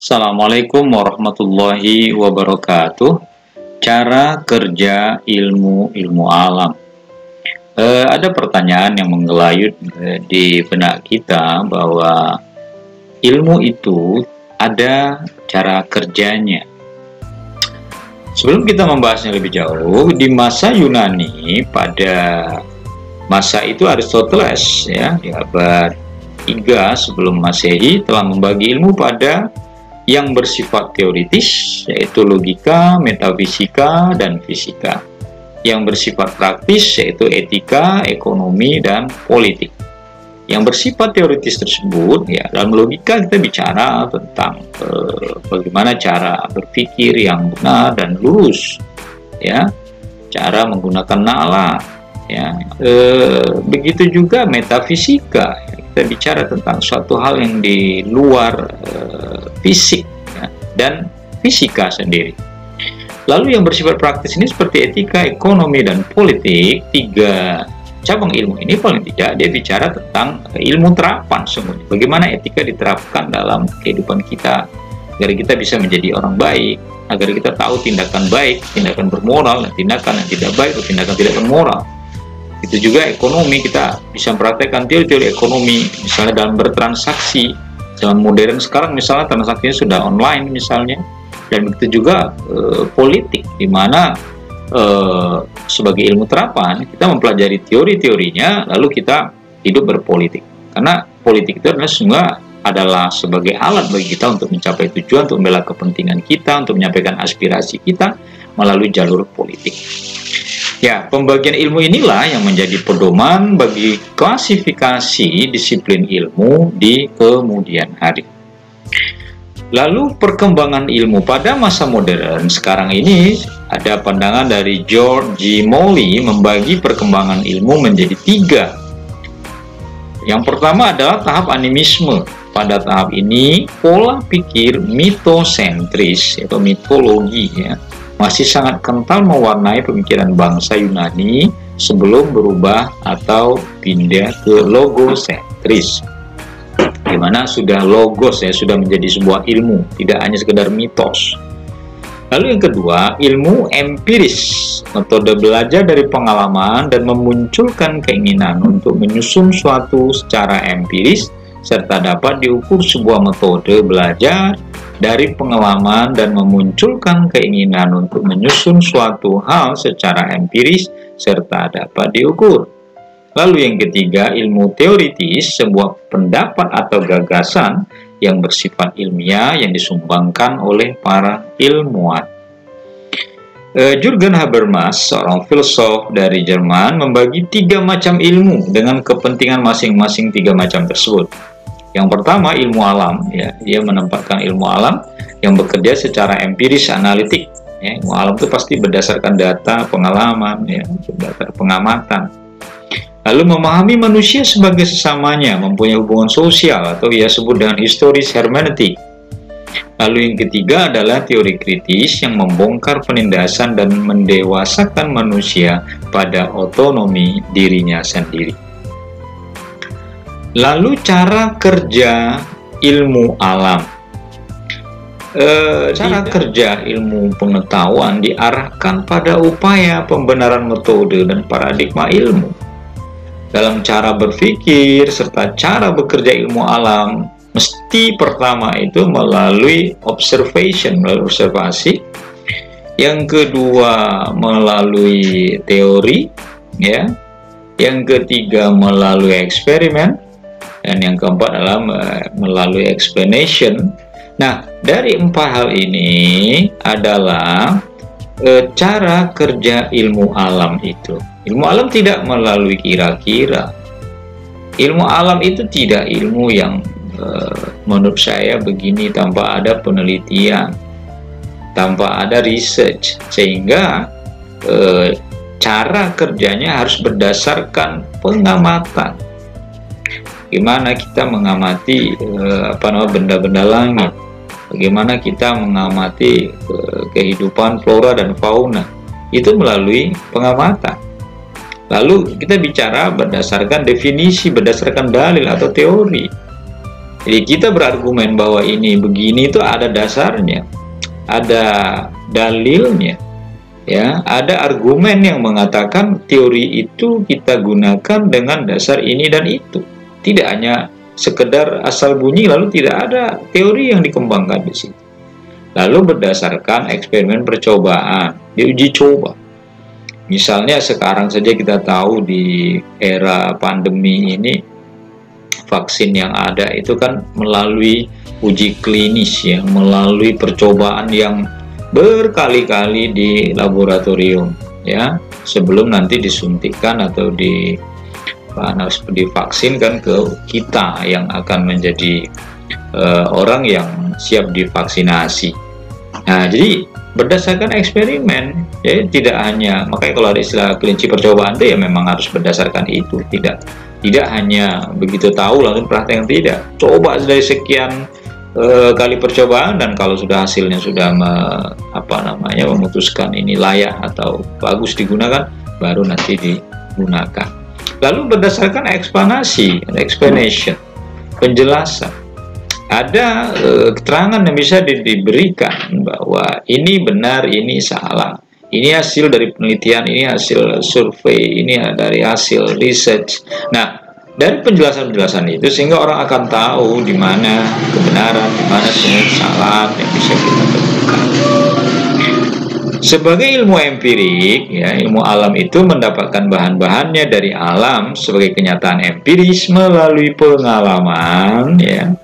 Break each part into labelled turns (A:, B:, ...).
A: Assalamualaikum warahmatullahi wabarakatuh. Cara kerja ilmu alam. Ada pertanyaan yang menggelayut di benak kita bahwa ilmu itu ada cara kerjanya. Sebelum kita membahasnya lebih jauh, di masa Yunani pada masa itu Aristoteles ya di abad 3 sebelum Masehi telah membagi ilmu pada yang bersifat teoritis, yaitu logika, metafisika, dan fisika. Yang bersifat praktis, yaitu etika, ekonomi, dan politik. Yang bersifat teoritis tersebut, ya dalam logika kita bicara tentang bagaimana cara berpikir yang benar dan lurus, ya, cara menggunakan nalar, ya. Begitu juga metafisika. Kita bicara tentang suatu hal yang di luar fisik ya, dan fisika sendiri. Lalu yang bersifat praktis ini seperti etika, ekonomi, dan politik. 3 cabang ilmu ini paling tidak dia bicara tentang ilmu terapan semuanya. Bagaimana etika diterapkan dalam kehidupan kita agar kita bisa menjadi orang baik, agar kita tahu tindakan baik, tindakan bermoral, dan tindakan yang tidak baik atau tindakan tidak bermoral. Itu juga ekonomi, kita bisa mempraktekkan teori-teori ekonomi misalnya dalam bertransaksi. Zaman modern sekarang misalnya transaksinya sudah online misalnya. Dan begitu juga politik, di mana sebagai ilmu terapan kita mempelajari teori-teorinya lalu kita hidup berpolitik. Karena politik itu adalah sebagai alat bagi kita untuk mencapai tujuan, untuk membela kepentingan kita, untuk menyampaikan aspirasi kita melalui jalur politik. Ya, pembagian ilmu inilah yang menjadi pedoman bagi klasifikasi disiplin ilmu di kemudian hari. Lalu perkembangan ilmu pada masa modern sekarang ini ada pandangan dari George G. Molly membagi perkembangan ilmu menjadi 3. Yang pertama adalah tahap animisme. Pada tahap ini pola pikir mitosentris atau mitologi ya masih sangat kental mewarnai pemikiran bangsa Yunani sebelum berubah atau pindah ke logosentris, di mana sudah logos ya sudah menjadi sebuah ilmu, tidak hanya sekedar mitos. Lalu yang kedua, ilmu empiris, metode belajar dari pengalaman dan memunculkan keinginan untuk menyusun suatu secara empiris serta dapat diukur. Sebuah metode belajar dari pengalaman dan memunculkan keinginan untuk menyusun suatu hal secara empiris serta dapat diukur. Lalu yang ketiga, ilmu teoritis, sebuah pendapat atau gagasan yang bersifat ilmiah yang disumbangkan oleh para ilmuwan. Jürgen Habermas, seorang filsuf dari Jerman, membagi 3 macam ilmu dengan kepentingan masing-masing 3 macam tersebut. Yang pertama, ilmu alam, ya, dia menempatkan ilmu alam yang bekerja secara empiris analitik. Ya, ilmu alam itu pasti berdasarkan data, pengalaman, ya, data pengamatan. Lalu memahami manusia sebagai sesamanya, mempunyai hubungan sosial atau ia sebut dengan historis hermeneutik. Lalu yang ketiga adalah teori kritis yang membongkar penindasan dan mendewasakan manusia pada otonomi dirinya sendiri. Lalu cara kerja ilmu alam. Cara kerja ilmu pengetahuan diarahkan pada upaya pembenaran metode dan paradigma ilmu. Dalam cara berpikir serta cara bekerja ilmu alam, mesti pertama itu melalui observation, melalui observasi. Yang kedua melalui teori, ya. Yang ketiga melalui eksperimen. Dan yang keempat adalah melalui explanation. Nah, dari 4 hal ini adalah cara kerja ilmu alam itu. Ilmu alam tidak melalui kira-kira. Ilmu alam itu tidak ilmu yang menurut saya begini tanpa ada penelitian, tanpa ada research. Sehingga cara kerjanya harus berdasarkan pengamatan. Bagaimana kita mengamati benda-benda langit, bagaimana kita mengamati kehidupan flora dan fauna, itu melalui pengamatan. Lalu kita bicara berdasarkan definisi, berdasarkan dalil atau teori. Jadi kita berargumen bahwa ini begini itu ada dasarnya, ada dalilnya, ya, ada argumen yang mengatakan teori itu kita gunakan dengan dasar ini dan itu. Tidak hanya sekedar asal bunyi lalu tidak ada teori yang dikembangkan di situ. Lalu berdasarkan eksperimen percobaan, diuji coba. Misalnya sekarang saja kita tahu di era pandemi ini, vaksin yang ada itu kan melalui uji klinis, ya, melalui percobaan yang berkali-kali di laboratorium, ya, sebelum nanti disuntikkan atau divaksinkan ke kita yang akan menjadi orang yang siap divaksinasi. Nah, jadi berdasarkan eksperimen, ya, tidak hanya, makanya kalau ada istilah kelinci percobaan itu ya memang harus berdasarkan itu, tidak hanya begitu tahu langsung praktek, tidak, coba dari sekian kali percobaan, dan kalau sudah hasilnya sudah memutuskan ini layak atau bagus digunakan, baru nanti digunakan. Lalu berdasarkan explanation, penjelasan, ada keterangan yang bisa diberikan bahwa ini benar, ini salah, ini hasil dari penelitian, ini hasil survei, ini dari hasil research. Nah, dari penjelasan-penjelasan itu sehingga orang akan tahu di mana kebenaran, di mana kesalahan yang bisa kita temukan. Sebagai ilmu empirik, ya, ilmu alam itu mendapatkan bahan-bahannya dari alam sebagai kenyataan empiris melalui pengalaman, ya,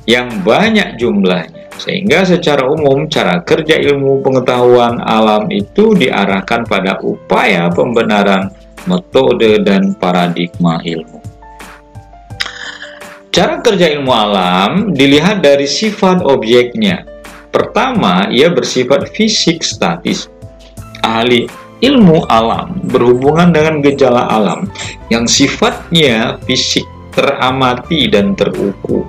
A: yang banyak jumlahnya, sehingga secara umum cara kerja ilmu pengetahuan alam itu diarahkan pada upaya pembenaran metode dan paradigma ilmu. Cara kerja ilmu alam dilihat dari sifat objeknya. Pertama, ia bersifat fisik statis. Ahli ilmu alam berhubungan dengan gejala alam yang sifatnya fisik, teramati dan terukur.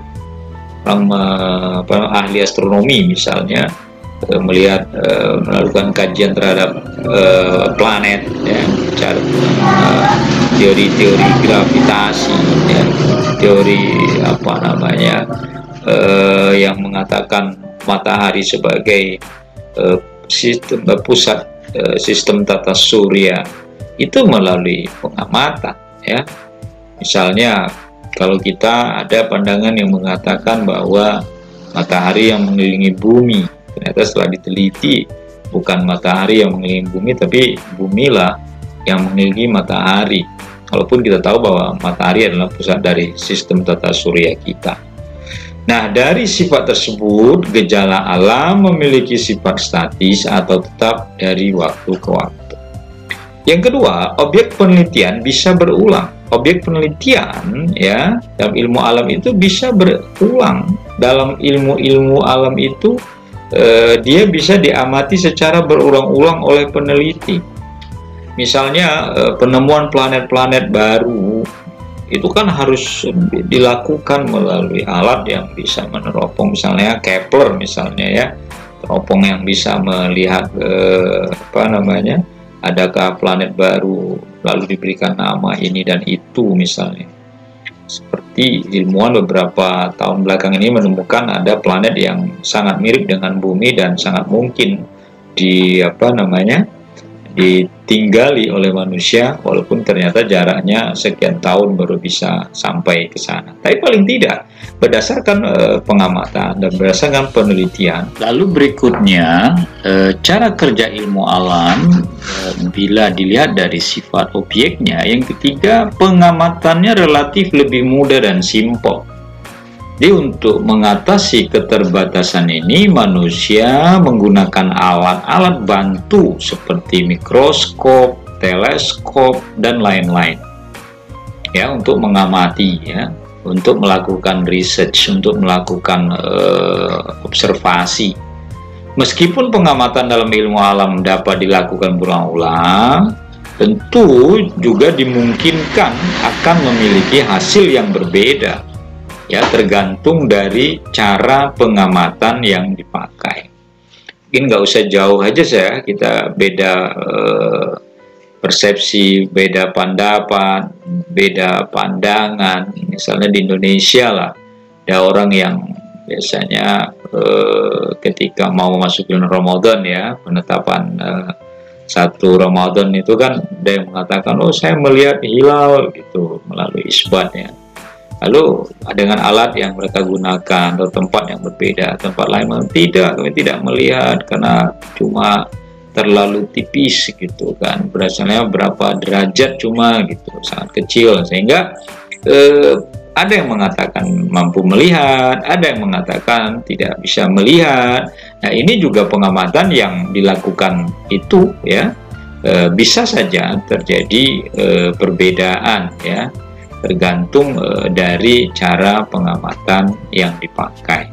A: Ahli astronomi misalnya melihat, melakukan kajian terhadap planet, ya, cara teori-teori gravitasi, ya, teori yang mengatakan matahari sebagai pusat sistem tata surya, itu melalui pengamatan, ya. Misalnya kalau kita ada pandangan yang mengatakan bahwa matahari yang mengelilingi bumi, ternyata setelah diteliti bukan matahari yang mengelilingi bumi, tapi bumilah yang mengelilingi matahari. Walaupun kita tahu bahwa matahari adalah pusat dari sistem tata surya kita. Nah, dari sifat tersebut, gejala alam memiliki sifat statis atau tetap dari waktu ke waktu. Yang kedua, objek penelitian bisa berulang. Objek penelitian, ya, dalam ilmu alam itu bisa berulang. Dalam ilmu-ilmu alam itu dia bisa diamati secara berulang-ulang oleh peneliti. Misalnya penemuan planet-planet baru itu kan harus dilakukan melalui alat yang bisa meneropong, misalnya Kepler misalnya, ya, teropong yang bisa melihat adakah planet baru lalu diberikan nama ini dan itu misalnya. Seperti ilmuwan beberapa tahun belakang ini menemukan ada planet yang sangat mirip dengan bumi dan sangat mungkin ditinggali oleh manusia, walaupun ternyata jaraknya sekian tahun baru bisa sampai ke sana. Tapi paling tidak berdasarkan pengamatan dan berdasarkan penelitian. Lalu berikutnya, cara kerja ilmu alam bila dilihat dari sifat objeknya. Yang ketiga, pengamatannya relatif lebih mudah dan simpel. Jadi untuk mengatasi keterbatasan ini, manusia menggunakan alat-alat bantu seperti mikroskop, teleskop, dan lain-lain, ya, untuk mengamati, ya, untuk melakukan research, untuk melakukan observasi. Meskipun pengamatan dalam ilmu alam dapat dilakukan berulang-ulang, tentu juga dimungkinkan akan memiliki hasil yang berbeda, ya, tergantung dari cara pengamatan yang dipakai. Mungkin nggak usah jauh aja kita beda persepsi, beda pendapat, beda pandangan. Misalnya di Indonesia lah, Ada orang yang biasanya ketika mau masuk bulan Ramadan ya, penetapan 1 Ramadan itu kan ada yang mengatakan, oh saya melihat hilal gitu melalui isbatnya. Lalu dengan alat yang mereka gunakan atau tempat yang berbeda, tempat lain tidak, kami tidak melihat karena cuma terlalu tipis gitu kan, berasalnya berapa derajat cuma gitu, sangat kecil, sehingga ada yang mengatakan mampu melihat, ada yang mengatakan tidak bisa melihat. Nah ini juga pengamatan yang dilakukan itu ya, bisa saja terjadi perbedaan ya, tergantung dari cara pengamatan yang dipakai.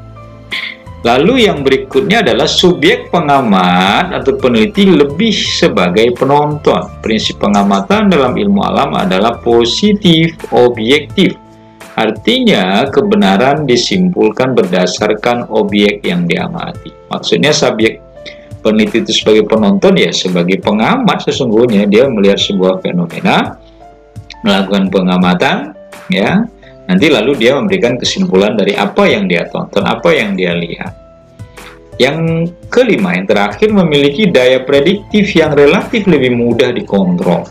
A: Lalu yang berikutnya adalah subjek pengamat atau peneliti lebih sebagai penonton. Prinsip pengamatan dalam ilmu alam adalah positif, objektif. Artinya kebenaran disimpulkan berdasarkan objek yang diamati. Maksudnya subjek peneliti itu sebagai penonton ya, sebagai pengamat sesungguhnya dia melihat sebuah fenomena, melakukan pengamatan ya, nanti lalu dia memberikan kesimpulan dari apa yang dia tonton, apa yang dia lihat. Yang kelima, yang terakhir, memiliki daya prediktif yang relatif lebih mudah dikontrol.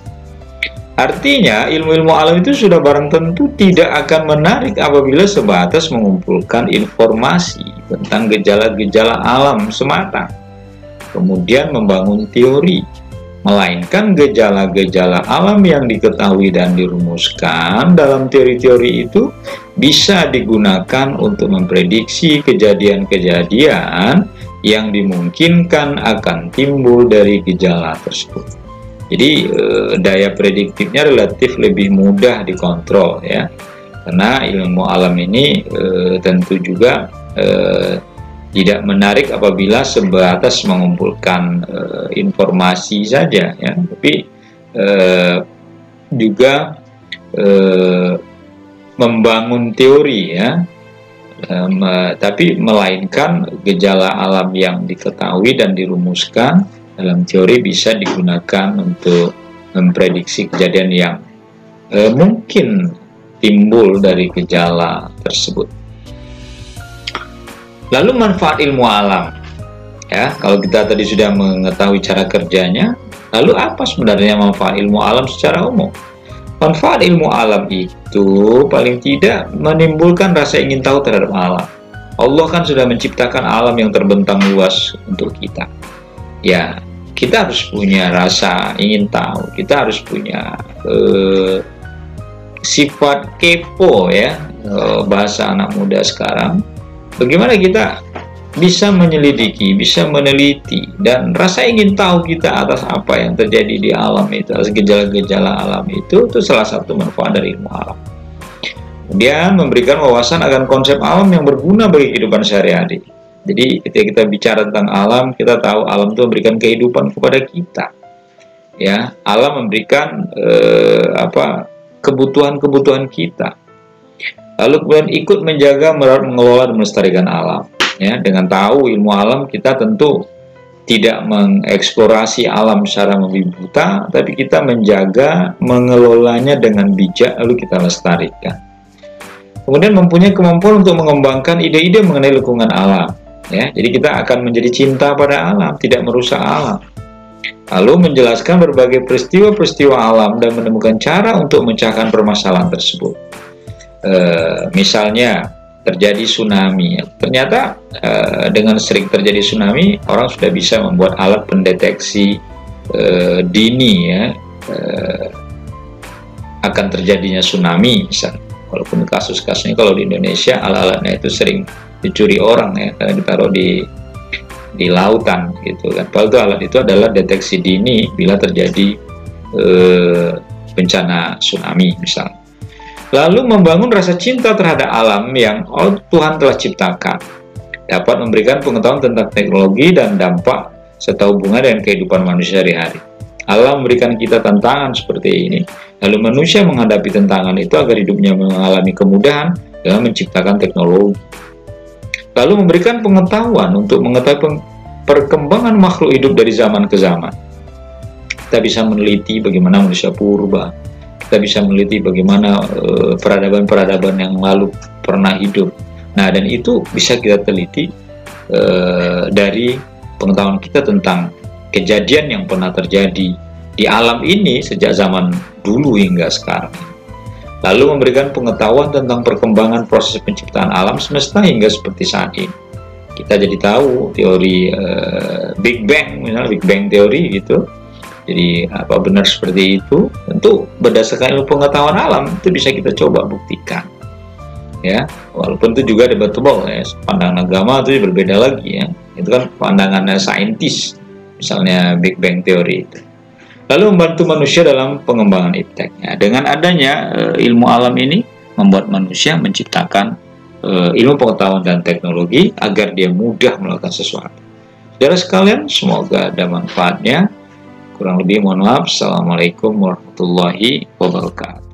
A: Artinya ilmu-ilmu alam itu sudah barang tentu tidak akan menarik apabila sebatas mengumpulkan informasi tentang gejala-gejala alam semata, kemudian membangun teori, melainkan gejala-gejala alam yang diketahui dan dirumuskan dalam teori-teori itu bisa digunakan untuk memprediksi kejadian-kejadian yang dimungkinkan akan timbul dari gejala tersebut. Jadi daya prediktifnya relatif lebih mudah dikontrol ya, karena ilmu alam ini tentu juga tidak menarik apabila sebatas mengumpulkan informasi saja ya, tapi juga membangun teori ya, tapi melainkan gejala alam yang diketahui dan dirumuskan dalam teori bisa digunakan untuk memprediksi kejadian yang mungkin timbul dari gejala tersebut. Lalu manfaat ilmu alam ya, kalau kita tadi sudah mengetahui cara kerjanya, lalu apa sebenarnya manfaat ilmu alam secara umum? Manfaat ilmu alam itu paling tidak menimbulkan rasa ingin tahu terhadap alam. Allah kan sudah menciptakan alam yang terbentang luas untuk kita ya, kita harus punya rasa ingin tahu, kita harus punya sifat kepo ya, bahasa anak muda sekarang. Bagaimana kita bisa menyelidiki, bisa meneliti, dan rasa ingin tahu kita atas apa yang terjadi di alam itu, atas gejala-gejala alam itu salah satu manfaat dari ilmu alam. Kemudian memberikan wawasan akan konsep alam yang berguna bagi kehidupan sehari-hari. Jadi ketika kita bicara tentang alam, kita tahu alam itu memberikan kehidupan kepada kita. Ya, alam memberikan kebutuhan-kebutuhan kita. Lalu kemudian ikut menjaga, merawat, mengelola, dan melestarikan alam. Ya, dengan tahu ilmu alam, kita tentu tidak mengeksplorasi alam secara membabi buta, tapi kita menjaga, mengelolanya dengan bijak, lalu kita lestarikan. Kemudian mempunyai kemampuan untuk mengembangkan ide-ide mengenai lingkungan alam. Ya, jadi kita akan menjadi cinta pada alam, tidak merusak alam. Lalu menjelaskan berbagai peristiwa-peristiwa alam dan menemukan cara untuk memecahkan permasalahan tersebut. Misalnya terjadi tsunami, ternyata dengan sering terjadi tsunami, orang sudah bisa membuat alat pendeteksi dini ya, akan terjadinya tsunami misalnya. Walaupun kasus-kasusnya kalau di Indonesia alat-alatnya itu sering dicuri orang ya, karena ditaruh di lautan gitu kan. Padahal itu alat itu adalah deteksi dini bila terjadi bencana tsunami misalnya. Lalu membangun rasa cinta terhadap alam yang Tuhan telah ciptakan, dapat memberikan pengetahuan tentang teknologi dan dampak serta hubungan dengan kehidupan manusia sehari-hari. Alam memberikan kita tantangan seperti ini, lalu manusia menghadapi tantangan itu agar hidupnya mengalami kemudahan dengan menciptakan teknologi. Lalu memberikan pengetahuan untuk mengetahui perkembangan makhluk hidup dari zaman ke zaman. Kita bisa meneliti bagaimana manusia purba, kita bisa meneliti bagaimana peradaban-peradaban yang lalu pernah hidup. Nah, dan itu bisa kita teliti dari pengetahuan kita tentang kejadian yang pernah terjadi di alam ini sejak zaman dulu hingga sekarang. Lalu memberikan pengetahuan tentang perkembangan proses penciptaan alam semesta hingga seperti saat ini. Kita jadi tahu teori Big Bang, misalnya Big Bang teori gitu. Jadi apa benar seperti itu? Tentu berdasarkan ilmu pengetahuan alam itu bisa kita coba buktikan. Ya, walaupun itu juga debatable ya, pandangan agama itu berbeda lagi ya. Itu kan pandangannya saintis, misalnya Big Bang teori itu. Lalu membantu manusia dalam pengembangan ipteknya. Dengan adanya ilmu alam ini membuat manusia menciptakan ilmu pengetahuan dan teknologi agar dia mudah melakukan sesuatu. Saudara sekalian, semoga ada manfaatnya. Kurang lebih mohon maaf. Assalamualaikum warahmatullahi wabarakatuh.